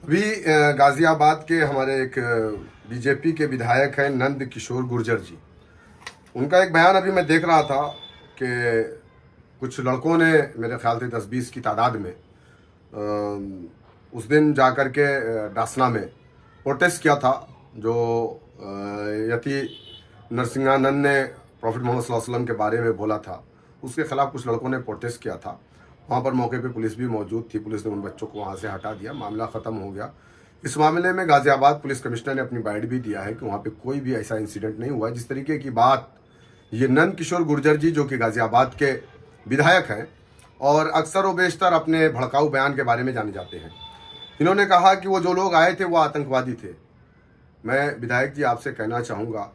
अभी गाजियाबाद के हमारे एक बीजेपी के विधायक हैं नंद किशोर गुर्जर जी। उनका एक बयान अभी मैं देख रहा था कि कुछ लड़कों ने मेरे ख्याल से 10-20 की तादाद में उस दिन जाकर के डासना में प्रोटेस्ट किया था। जो यति नरसिंहानंद ने प्रॉफिट मोहम्मद सल्लल्लाहु अलैहि वसल्लम के बारे में बोला था, उसके खिलाफ कुछ लड़कों ने प्रोटेस्ट किया था। वहाँ पर मौके पे पुलिस भी मौजूद थी। पुलिस ने उन बच्चों को वहाँ से हटा दिया, मामला ख़त्म हो गया। इस मामले में गाजियाबाद पुलिस कमिश्नर ने अपनी बाइट भी दिया है कि वहाँ पे कोई भी ऐसा इंसिडेंट नहीं हुआ। जिस तरीके की बात ये नंद किशोर गुर्जर जी, जो कि गाजियाबाद के विधायक हैं और अक्सर व बेशतर अपने भड़काऊ बयान के बारे में जाने जाते हैं, इन्होंने कहा कि वो जो लोग आए थे वो आतंकवादी थे। मैं विधायक जी आपसे कहना चाहूँगा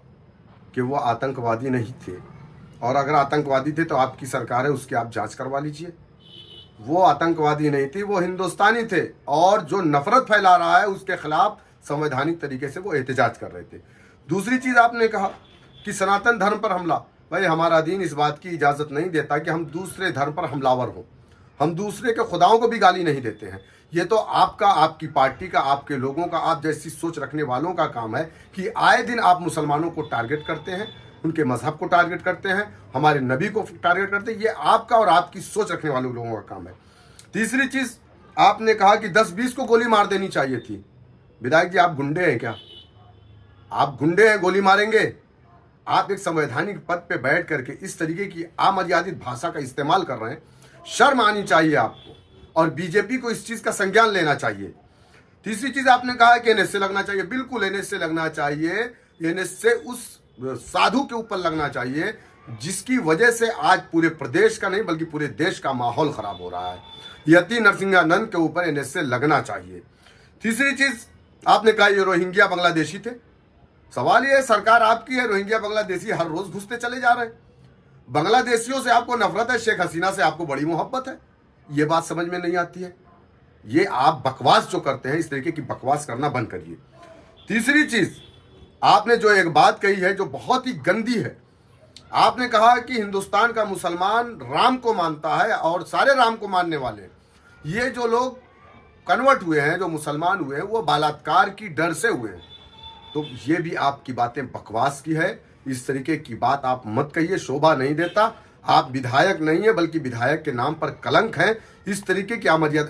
कि वो आतंकवादी नहीं थे, और अगर आतंकवादी थे तो आपकी सरकार है, उसकी आप जांच करवा लीजिए। वो आतंकवादी नहीं थी, वो हिंदुस्तानी थे, और जो नफरत फैला रहा है उसके खिलाफ संवैधानिक तरीके से वो एहतजाज कर रहे थे। दूसरी चीज़ आपने कहा कि सनातन धर्म पर हमला। भाई, हमारा दीन इस बात की इजाज़त नहीं देता कि हम दूसरे धर्म पर हमलावर हों। हम दूसरे के खुदाओं को भी गाली नहीं देते हैं। ये तो आपका, आपकी पार्टी का, आपके लोगों का, आप जैसी सोच रखने वालों का काम है कि आए दिन आप मुसलमानों को टारगेट करते हैं, उनके मजहब को टारगेट करते हैं, हमारे नबी को टारगेट करते हैं। ये आपका और आपकी सोच रखने वाले लोगों का काम है। तीसरी चीज़ आपने कहा कि 10-20 को गोली मार देनी चाहिए थी। विधायक जी, आप गुंडे हैं क्या? आप गुंडे हैं, गोली मारेंगे? आप एक संवैधानिक पद पे बैठ करके इस तरीके की अमर्यादित भाषा का इस्तेमाल कर रहे हैं। शर्म आनी चाहिए आपको, और बीजेपी को इस चीज़ का संज्ञान लेना चाहिए। तीसरी चीज़ आपने कहा कि एनएसए लगना चाहिए। बिल्कुल एनएसए लगना चाहिए। एनएसए उस साधु के ऊपर लगना चाहिए जिसकी वजह से आज पूरे प्रदेश का नहीं बल्कि पूरे देश का माहौल खराब हो रहा है। यति नरसिंहानंद के ऊपर एनएसए लगना चाहिए। तीसरी चीज़ आपने कहा ये रोहिंग्या बांग्लादेशी थे। सवाल ये है, सरकार आपकी है, रोहिंग्या बांग्लादेशी हर रोज घुसते चले जा रहे हैं। बांग्लादेशियों से आपको नफरत है, शेख हसीना से आपको बड़ी मोहब्बत है। ये बात समझ में नहीं आती है। ये आप बकवास जो करते हैं, इस तरीके की बकवास करना बंद करिए। तीसरी चीज आपने जो एक बात कही है जो बहुत ही गंदी है, आपने कहा कि हिंदुस्तान का मुसलमान राम को मानता है और सारे राम को मानने वाले, ये जो लोग कन्वर्ट हुए हैं, जो मुसलमान हुए हैं, वो बलात्कार की डर से हुए हैं। तो ये भी आपकी बातें बकवास की है। इस तरीके की बात आप मत कहिए, शोभा नहीं देता। आप विधायक नहीं है बल्कि विधायक के नाम पर कलंक है। इस तरीके की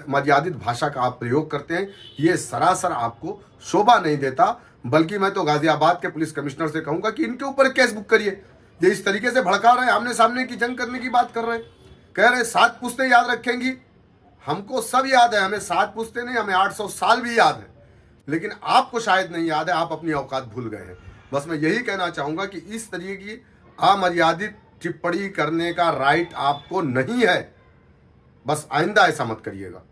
मर्यादित भाषा का आप प्रयोग करते हैं, ये सरासर आपको शोभा नहीं देता। बल्कि मैं तो गाजियाबाद के पुलिस कमिश्नर से कहूंगा कि इनके ऊपर केस बुक करिए। ये इस तरीके से भड़का रहे हैं, आमने सामने की जंग करने की बात कर रहे हैं। कह रहे हैं 7 पुश्तें याद रखेंगी। हमको सब याद है, हमें 7 पुश्तें नहीं, हमें 800 साल भी याद है, लेकिन आपको शायद नहीं याद है। आप अपनी औकात भूल गए हैं। बस मैं यही कहना चाहूँगा कि इस तरीके की अमर्यादित टिप्पणी करने का राइट आपको नहीं है। बस आइंदा ऐसा मत करिएगा।